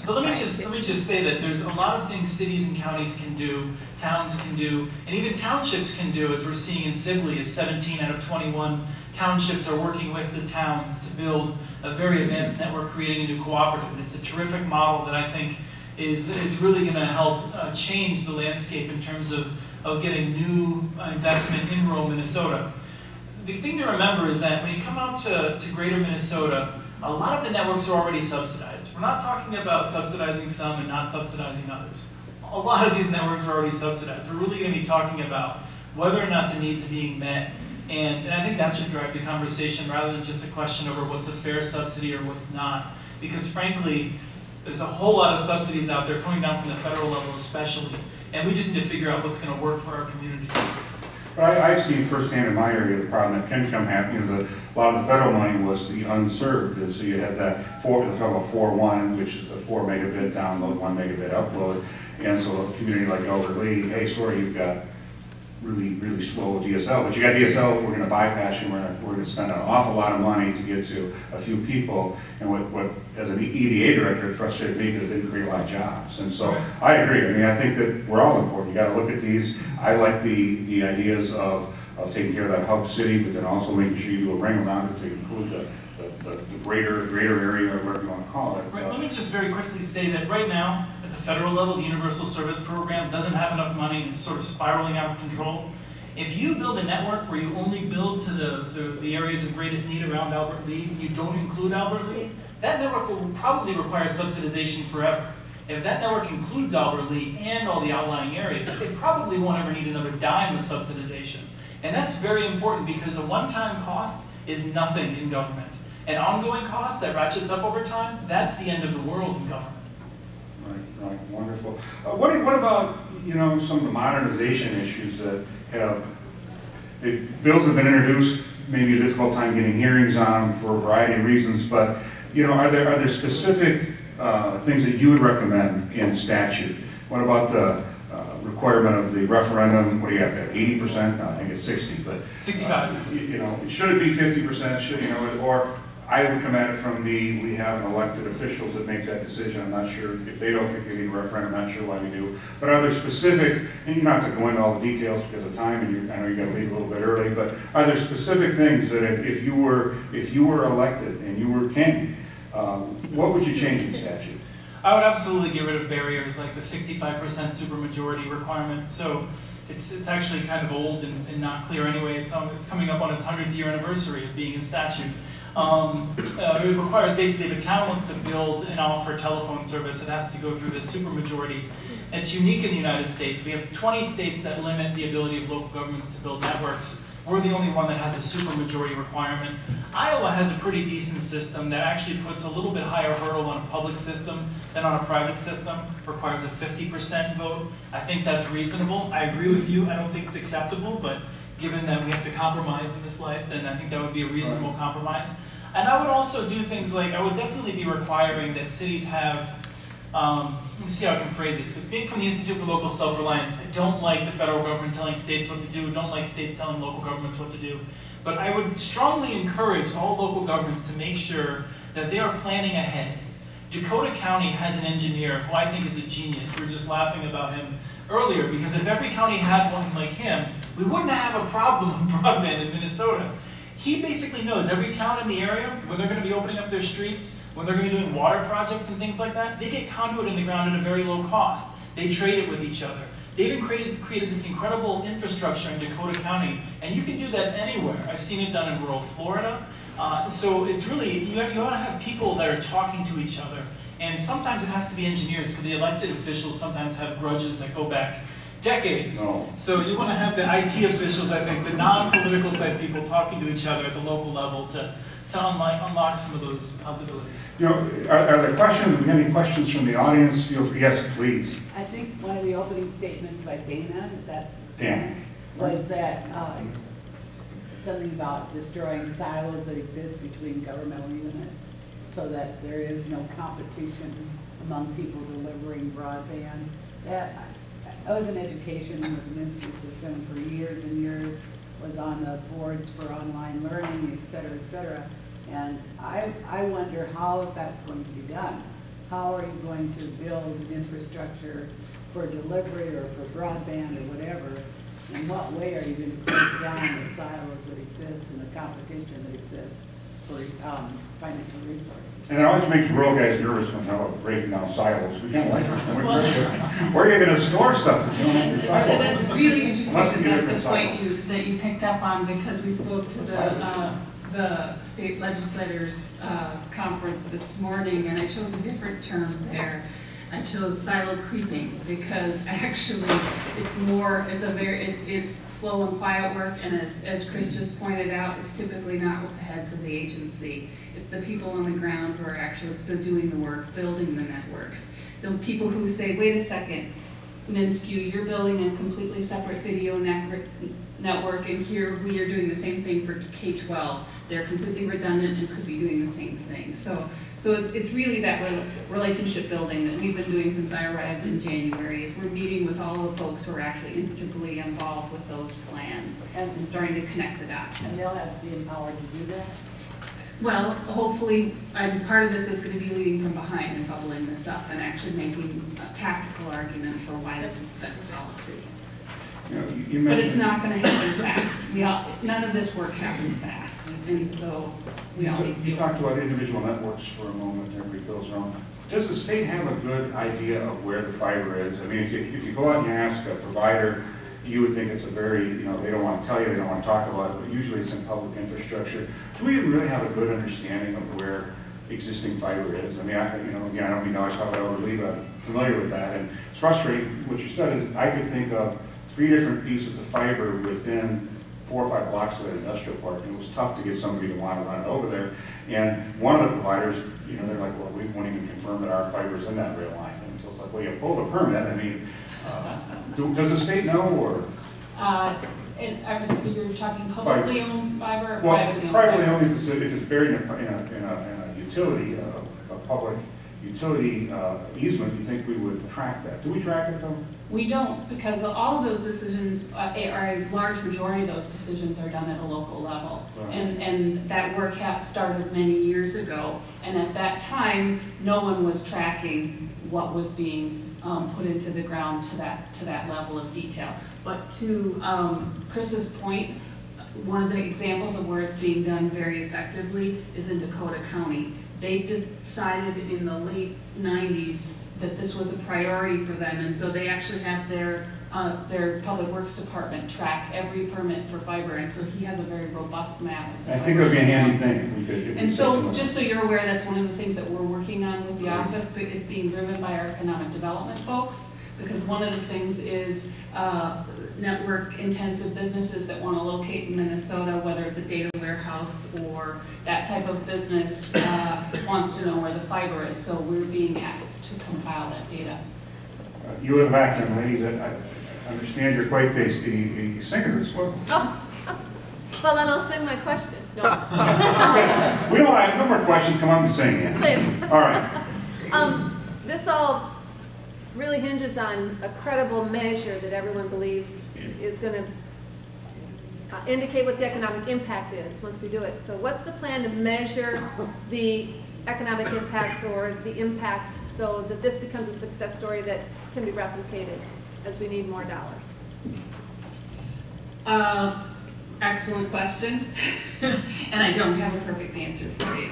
But let me just say that there's a lot of things cities and counties can do, towns can do, and even townships can do, as we're seeing in Sibley, as 17 out of 21 townships are working with the towns to build a very advanced network, creating a new cooperative. And it's a terrific model that I think is really going to help change the landscape in terms of getting new investment in rural Minnesota. the thing to remember is that when you come out to greater Minnesota, a lot of the networks are already subsidized. We're not talking about subsidizing some and not subsidizing others. A lot of these networks are already subsidized. We're really going to be talking about whether or not the needs are being met. And I think that should drive the conversation rather than just a question over what's a fair subsidy or what's not. Because frankly, there's a whole lot of subsidies out there coming down from the federal level especially. And we just need to figure out what's going to work for our community. But I've seen firsthand in my area the problem that can come happen. A lot of the federal money was the unserved, and so you had that 4.1, which is a 4 megabit download, 1 megabit upload, and so a community like Elder Lee, hey, sorry, you've got really slow DSL, but you got DSL, we're going to bypass you, we're going to spend an awful lot of money to get to a few people, and what as an EDA director, it frustrated me because it didn't create a lot of jobs, and so I agree. I mean, I think that we're all important. You got to look at these. I like the ideas of taking care of that hub city, but then also making sure you do a ring around it to include the greater area, or whatever you want to call it. Right, let me just very quickly say that right now, at the federal level, the Universal Service Program doesn't have enough money and it's sort of spiraling out of control. If you build a network where you only build to the areas of greatest need around Albert Lee, you don't include Albert Lee, that network will probably require subsidization forever. If that network includes Albert Lee and all the outlying areas, it probably won't ever need another dime of subsidization. And that's very important because a one-time cost is nothing in government. An ongoing cost that ratchets up over time, that's the end of the world in government. Right, wonderful. What about, some of the modernization issues that bills have been introduced, maybe a difficult time getting hearings on them for a variety of reasons, but, are there specific things that you would recommend in statute? What about the requirement of the referendum? What do you have there, 80%? No, I think it's 60, but 65. Should it be 50%? Should or I would come at it from we have elected officials that make that decision. I'm not sure if they don't think they need a referendum. I'm not sure why we do. But are there specific? And you don't have to go into all the details because of time, and I know you got to leave a little bit early. But are there specific things that if you were elected and you were king, what would you change in statute? I would absolutely get rid of barriers like the 65% supermajority requirement. So it's actually kind of old and not clear anyway. It's coming up on its 100th year anniversary of being in statute. It requires basically if a town wants to build and offer telephone service, it has to go through this supermajority. It's unique in the United States. We have 20 states that limit the ability of local governments to build networks. We're the only one that has a supermajority requirement. Iowa has a pretty decent system that actually puts a little bit higher hurdle on a public system than on a private system, requires a 50% vote. I think that's reasonable. I agree with you. I don't think it's acceptable, but given that we have to compromise in this life, then I think that would be a reasonable compromise. And I would also do things like, I would definitely be requiring that cities have, let me see how I can phrase this, because being from the Institute for Local Self-Reliance, I don't like the federal government telling states what to do, don't like states telling local governments what to do. But I would strongly encourage all local governments to make sure that they are planning ahead. Dakota County has an engineer who I think is a genius. We were just laughing about him earlier, because if every county had one like him, we wouldn't have a problem with broadband in Minnesota. He basically knows every town in the area, when they're going to be opening up their streets, when they're going to be doing water projects and things like that, they get conduit in the ground at a very low cost. They trade it with each other. They've even created this incredible infrastructure in Dakota County, and you can do that anywhere. I've seen it done in rural Florida. So it's really, you ought to have people that are talking to each other. And sometimes it has to be engineers, because the elected officials sometimes have grudges that go back decades. No. So you want to have the IT officials, I think, the non-political type people talking to each other at the local level to unlock some of those possibilities. Are there questions? Any questions from the audience? Feel free. Yes, please. I think one of the opening statements by Dana, is that Dan. was that something about destroying silos that exist between governmental units so that there is no competition among people delivering broadband. I was in education in the municipal system for years and years, was on the boards for online learning, et cetera, and I wonder how that's going to be done. How are you going to build an infrastructure for delivery or for broadband or whatever? In what way are you going to break down the silos that exist and the competition that exists for financial resources? And it always makes rural guys nervous when they're breaking down silos. We don't like it. Where are you going to store stuff if you don't have your silos? That's really interesting, Must be that that's different the point silos. that you picked up on, because we spoke to the state legislators conference this morning, and I chose a different term there. I chose silo creeping, because actually it's slow and quiet work, and as Chris just pointed out, it's typically not with the heads of the agency. It's the people on the ground who are actually doing the work, building the networks. The people who say, wait a second, Minskew, you're building a completely separate video network, and here we are doing the same thing for K-12. They're completely redundant and could be doing the same thing. So it's really that relationship building that we've been doing since I arrived in January. Is we're meeting with all the folks who are actually integrally involved with those plans and starting to connect the dots. And they'll have to be empowered to do that? Well, hopefully, part of this is going to be leading from behind and bubbling this up and actually making tactical arguments for why this is the best policy. You But it's mentioned, not going to happen fast. None of this work happens fast, and so we all need to be. you talked about individual networks for a moment, everybody goes around. Does the state have a good idea of where the fiber is? I mean, if you go out and you ask a provider, you would think it's a very, they don't want to tell you, they don't want to talk about it, but usually it's in public infrastructure. Do we even really have a good understanding of where existing fiber is? I mean, again, I don't mean to always talk about overly, but I'm familiar with that. And it's frustrating. What you said is I could think of 3 different pieces of fiber within 4 or 5 blocks of that industrial park, and it was tough to get somebody to want to run it over there. And one of the providers, they're like, well, we won't even confirm that our fiber's in that rail line. And so it's like, well, you pulled a permit. I mean, does the state know, or? You're talking publicly owned fiber or Well, privately owned privately fiber? owned if it's buried in a utility, a public utility easement, you think we would track that? Do we track it though? We don't, because all of those decisions, a large majority of those decisions are done at a local level. Right. And that work started many years ago. And at that time, no one was tracking what was being put into the ground to that level of detail. But to Chris's point, one of the examples of where it's being done very effectively is in Dakota County. They decided in the late 90s that this was a priority for them, and so they actually have their public works department track every permit for fiber, and so he has a very robust map. I think it would be a handy thing if we could. And so, just so you're aware, that's one of the things that we're working on with the office, but it's being driven by our economic development folks, because one of the things is network intensive businesses that want to locate in Minnesota, whether it's a data warehouse or that type of business, wants to know where the fiber is, so we're being asked to compile that data. You in the back, young lady, I understand you're quite a singer as well. Oh. Well, then I'll sing my question. No. We don't have no more questions. Come on and sing. Yeah. All right. This all really hinges on a credible measure that everyone believes is going to indicate what the economic impact is once we do it. So what's the plan to measure the economic impact or the impact so that this becomes a success story that can be replicated as we need more dollars? Excellent question, and I don't have a perfect answer for you.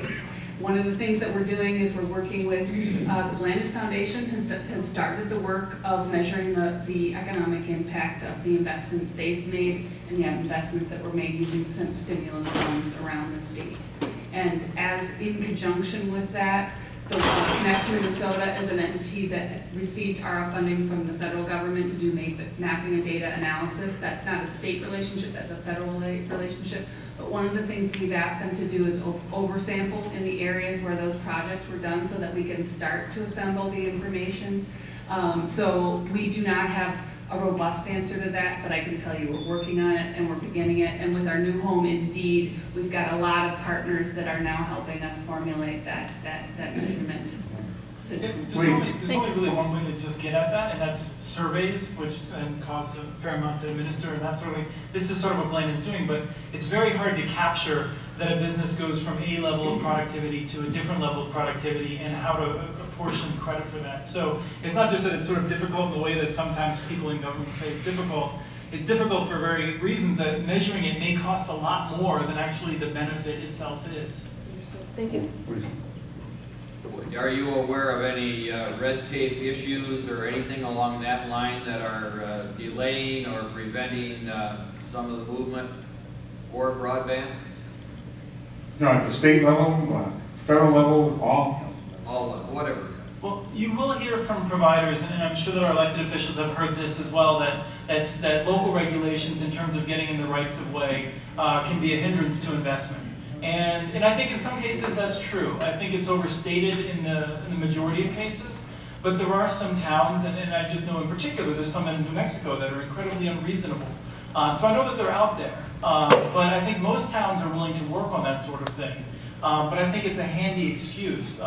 One of the things that we're doing is we're working with the Blanded Foundation has started the work of measuring the economic impact of the investments they've made and the investments that were made using some stimulus funds around the state. And as in conjunction with that, the Connect Minnesota is an entity that received ARA funding from the federal government to do mapping and data analysis. That's not a state relationship, that's a federal relationship. But one of the things we've asked them to do is oversample in the areas where those projects were done so that we can start to assemble the information. So we do not have a robust answer to that, but I can tell you we're working on it and we're beginning it. And with our new home, Indeed, we've got a lot of partners that are now helping us formulate that measurement system. There's only really one way to just get at that, and that's surveys, which cost a fair amount to administer, and that's this is sort of what Blaine is doing, but it's very hard to capture that a business goes from a level of productivity to a different level of productivity and how to apportion credit for that. So it's not just that it's sort of difficult in the way that sometimes people in government say it's difficult. It's difficult for very reasons that measuring it may cost a lot more than actually the benefit itself is. Thank you. Are you aware of any red tape issues or anything along that line that are delaying or preventing some of the movement for broadband? No, at the state level, federal level, all? All whatever. Well, you will hear from providers, and I'm sure that our elected officials have heard this as well, that local regulations in terms of getting in the rights of way can be a hindrance to investment. And I think in some cases that's true. I think it's overstated in the majority of cases, but there are some towns, and I just know in particular, there's some in New Mexico that are incredibly unreasonable. So I know that they're out there, but I think most towns are willing to work on that sort of thing. But I think it's a handy excuse.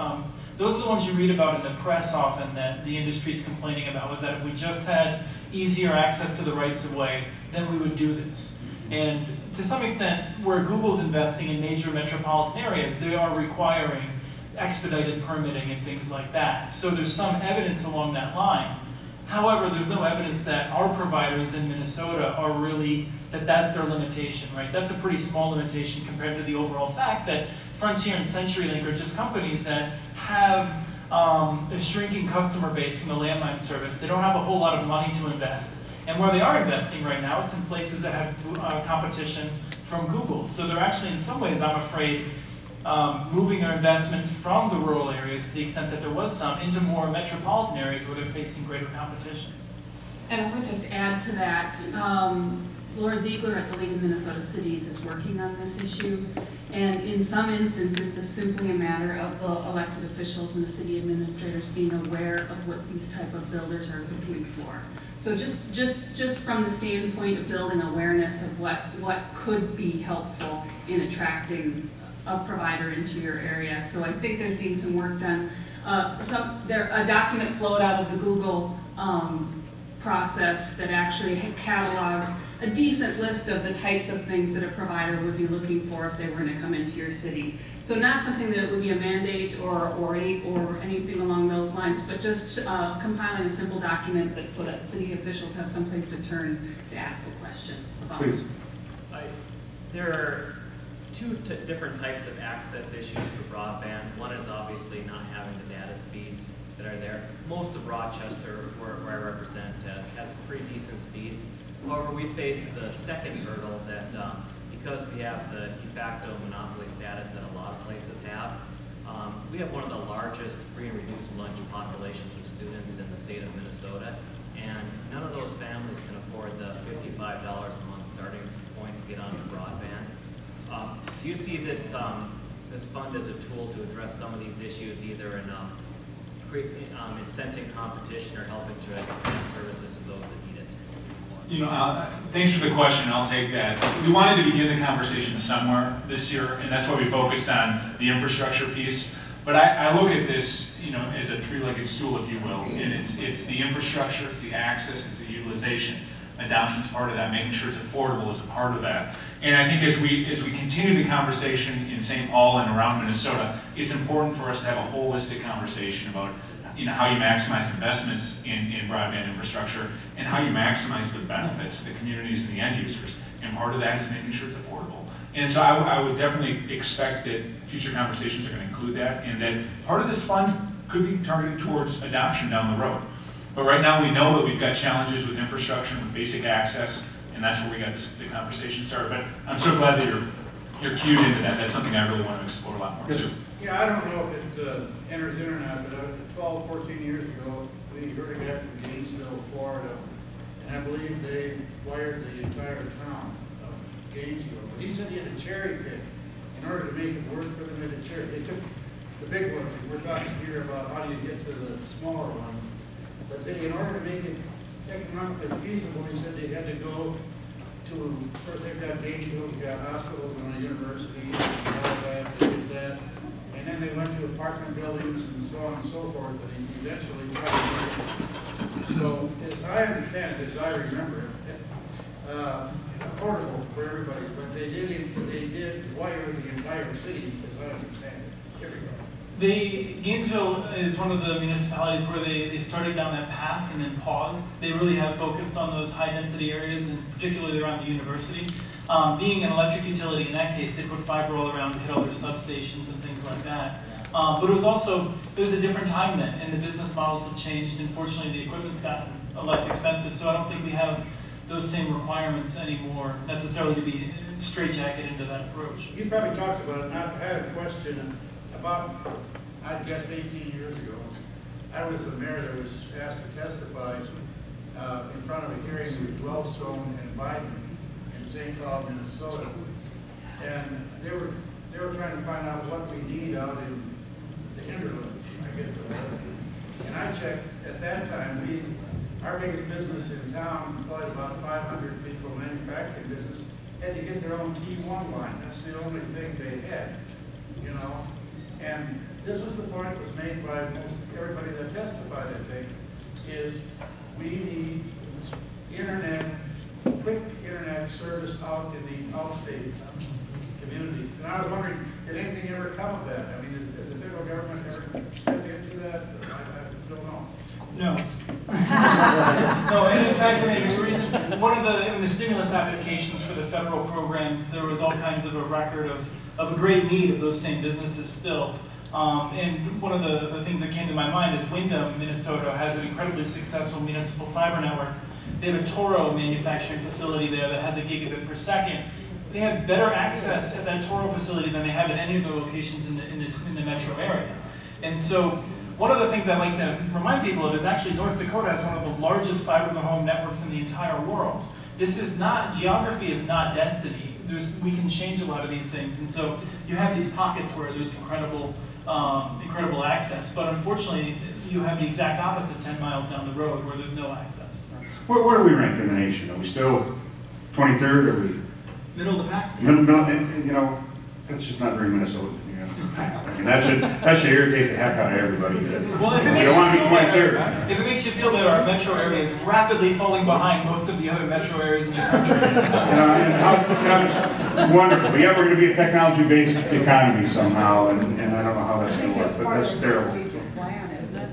Those are the ones you read about in the press often that the industry's complaining about, was that if we just had easier access to the rights of way, then we would do this. And to some extent, where Google's investing in major metropolitan areas, they are requiring expedited permitting and things like that. So there's some evidence along that line. However, there's no evidence that our providers in Minnesota are really, that's their limitation, right? That's a pretty small limitation compared to the overall fact that Frontier and CenturyLink are just companies that have a shrinking customer base from the landline service. They don't have a whole lot of money to invest. And where they are investing right now, it's in places that have competition from Google. So they're actually, in some ways, I'm afraid, moving their investment from the rural areas, to the extent that there was some, into more metropolitan areas where they're facing greater competition. And I would just add to that, Laura Ziegler at the League of Minnesota Cities is working on this issue. And in some instances, it's simply a matter of the elected officials and the city administrators being aware of what these type of builders are looking for. So just from the standpoint of building awareness of what could be helpful in attracting a provider into your area. So I think there's being some work done. A document flowed out of the Google process that actually catalogs a decent list of the types of things that a provider would be looking for if they were going to come into your city. So not something that would be a mandate or anything along those lines, but just compiling a simple document that so that city officials have someplace to turn to ask the question about. Please. There are two different types of access issues for broadband. One is obviously not having the data speeds that are there. Most of Rochester, where I represent, has pretty decent speeds. However, we face the second hurdle that because we have the de facto monopoly status that a lot of places have, we have one of the largest free and reduced lunch populations of students in the state of Minnesota, and none of those families can afford the $55 a month starting point to get onto broadband. Do you see this fund as a tool to address some of these issues, either in incenting competition or helping to expand services to those that need it? You know, thanks for the question. I'll take that. We wanted to begin the conversation somewhere this year, and that's why we focused on the infrastructure piece. But I look at this, you know, as a three-legged stool, if you will, and it's the infrastructure, it's the access, it's the utilization. Adoption's part of that. Making sure it's affordable is a part of that. And I think as we continue the conversation in St. Paul and around Minnesota, it's important for us to have a holistic conversation about, you know, how you maximize investments in broadband infrastructure and how you maximize the benefits to the communities and the end users. And part of that is making sure it's affordable. And so I would definitely expect that future conversations are going to include that, and that part of this fund could be targeted towards adoption down the road. But right now we know that we've got challenges with infrastructure and with basic access, and that's where we got the conversation started. But I'm so glad that you're cued into that. That's something I really want to explore a lot more. Yes, sir. Yeah, I don't know if it enters the internet, but 12, 14 years ago, we heard a guy from Gainesville, Florida, and I believe they wired the entire town of Gainesville. But he said he had a cherry pick in order to make it work for them. They took the big ones. We're talking here about how do you get to the smaller ones. But in order to make it economically feasible, he said they had to go to, first they've got Gainesville, they've got hospitals and a university, and all that, they did that. And then they went to apartment buildings and so on and so forth, and he eventually tried to make it. So, as I understand it, as I remember it, affordable for everybody, but they did wire the entire city, as I understand it, everybody. Gainesville is one of the municipalities where they started down that path and then paused. They really have focused on those high density areas, and particularly around the university. Being an electric utility, in that case, they put fiber all around to hit all their substations and things like that. But it was also, it was a different time then, and the business models have changed, and fortunately the equipment's gotten less expensive, so I don't think we have those same requirements anymore necessarily to be straitjacketed into that approach. You probably talked about it. I had a question about, I'd guess 18 years ago. I was the mayor that was asked to testify in front of a hearing with Wellstone and Biden in St. Cloud, Minnesota. And they were trying to find out what we need out in the hinterlands, I guess. And I checked, at that time, our biggest business in town employed about 500 people, manufacturing business, had to get their own T1 line. That's the only thing they had, you know. And this was the point that was made by most everybody that testified, I think, is we need internet, quick internet service out in the outstate communities. And I was wondering, did anything ever come of that? I mean, did the federal government ever step into that? I don't know. No. No, and in fact, I mean, the reason, one of the stimulus applications for the federal programs, there was all kinds of a record of a great need of those same businesses still. And one of the things that came to my mind is Windham, Minnesota has an incredibly successful municipal fiber network. They have a Toro manufacturing facility there that has 1 gigabit per second. They have better access at that Toro facility than they have at any of the locations in the metro area. And so one of the things I'd like to remind people of is actually North Dakota has one of the largest fiber-to-the-home networks in the entire world. This is not, geography is not destiny. We can change a lot of these things. And so you have these pockets where there's incredible access, but unfortunately you have the exact opposite 10 miles down the road where there's no access. Where do we rank in the nation? Are we still 23rd? Are we middle of the pack? Middle, you know, that's just not very Minnesota. I mean, that should irritate the heck out of everybody. Well, if it makes you feel better, our metro area is rapidly falling behind most of the other metro areas in the country. Wonderful. But yet we're going to be a technology-based economy somehow, and I don't know how that's going to work, but that's terrible.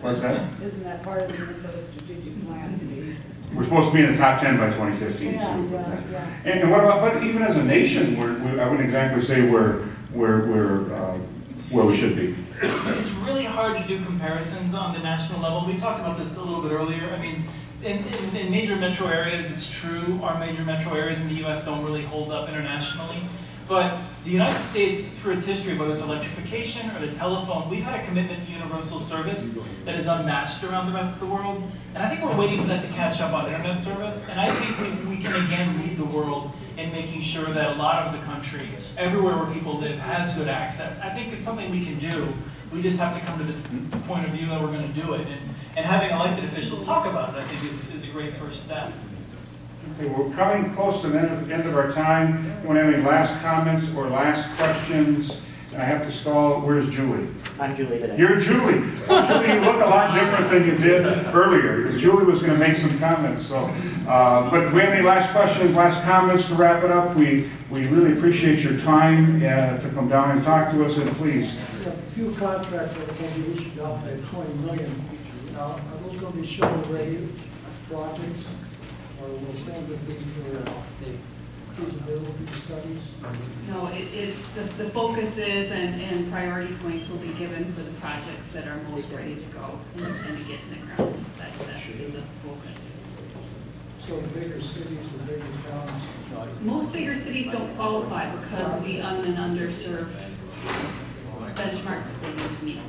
What's that? Isn't that part of the Minnesota strategic plan? We're supposed to be in the top 10 by 2015 too. Yeah. And what about? But even as a nation, I wouldn't exactly say we're where we should be. It's really hard to do comparisons on the national level. We talked about this a little bit earlier. I mean, in major metro areas, it's true, our major metro areas in the US don't really hold up internationally. But the United States, through its history, whether it's electrification or the telephone, we've had a commitment to universal service that is unmatched around the rest of the world. And I think we're waiting for that to catch up on internet service. And I think we can again lead the world in making sure that a lot of the country, everywhere where people live, has good access. I think it's something we can do. We just have to come to the point of view that we're going to do it. And having elected officials talk about it, I think, is a great first step. Okay, we're coming close to the end of our time. Anyone have any last comments or last questions? And I have to stall. Where's Julie? I'm Julie today. You're Julie. Julie, you look a lot different than you did earlier, because Julie was going to make some comments. So, but do we have any last questions, last comments to wrap it up? We really appreciate your time to come down and talk to us, and please. A few contracts that are going to be issued out at $20 million. Now, are those going to be shovel-ready projects, or will some of it be for feasibility studies? No, the focus is and priority points will be given for the projects that are most ready to go and to get in the ground. That is a focus. So the bigger cities, the bigger towns? Most bigger cities don't qualify because of the underserved benchmark that they need to meet.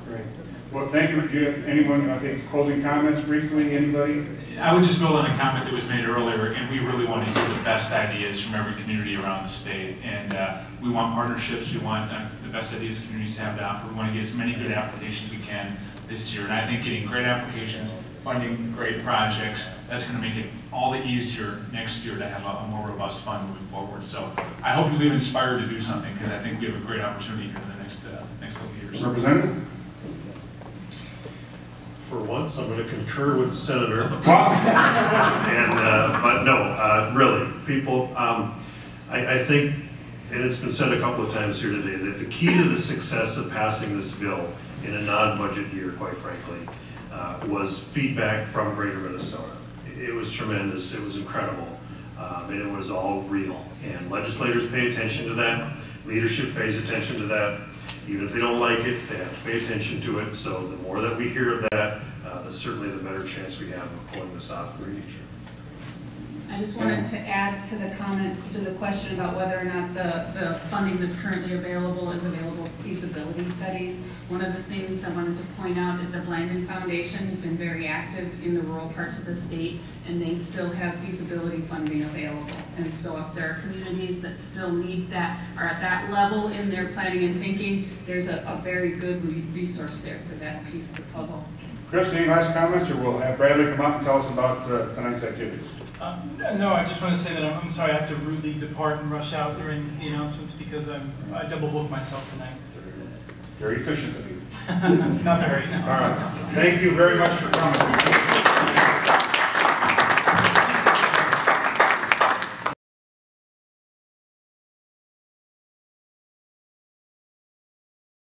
Great. Well, thank you. Do you have anyone, closing comments briefly? Anybody? I would just build on a comment that was made earlier, and we really want to hear the best ideas from every community around the state. And we want partnerships. We want the best ideas communities have to offer. We want to get as many good applications we can this year. And I think getting great applications, funding great projects, that's going to make it all the easier next year to have a more robust fund moving forward. So I hope you leave inspired to do something, because I think we have a great opportunity here in the next couple of years. Representative? For once, I'm going to concur with the senator. Wow. But no, really, people, I think, and it's been said a couple of times here today, that the key to the success of passing this bill in a non-budget year, quite frankly, was feedback from Greater Minnesota. It was tremendous, it was incredible, and it was all real. And legislators pay attention to that, leadership pays attention to that, even if they don't like it, they have to pay attention to it. So the more that we hear of that, certainly the better chance we have of pulling this off in the future. I just wanted to add to the comment, to the question about whether or not the funding that's currently available is available for feasibility studies. One of the things I wanted to point out is the Blandon Foundation has been very active in the rural parts of the state, and they still have feasibility funding available. And so if there are communities that still need that, are at that level in their planning and thinking, there's a very good resource there for that piece of the puzzle. Chris, any last comments, or we'll have Bradley come up and tell us about tonight's activities? No, I just want to say that I'm sorry I have to rudely depart and rush out during the announcements because I double booked myself tonight. Very efficient of you. Not very, no. All right. Thank you very much for coming.